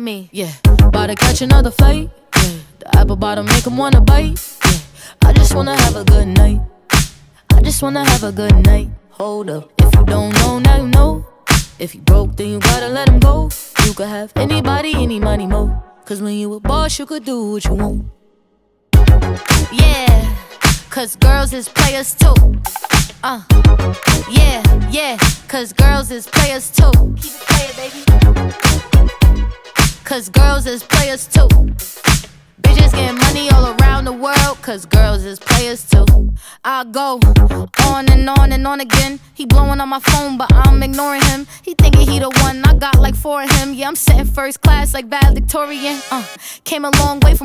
Me, yeah. About to catch another flight, yeah. The apple bottom make him wanna bite, yeah. I just wanna have a good night. I just wanna have a good night. Hold up, if you don't know, now you know. If you broke, then you gotta let him go. You could have anybody, any money, mo. Cause when you a boss, you could do what you want. Yeah, cause girls is players too. Yeah, yeah, cause girls is players too. Keep it playing, baby. Cause girls is players too. Bitches getting money all around the world, cause girls is players too. I go on and on and on again. He blowing on my phone, but I'm ignoring him. He thinking he the one, I got like 4 of him. Yeah, I'm sitting first class like valedictorian. Came a long way from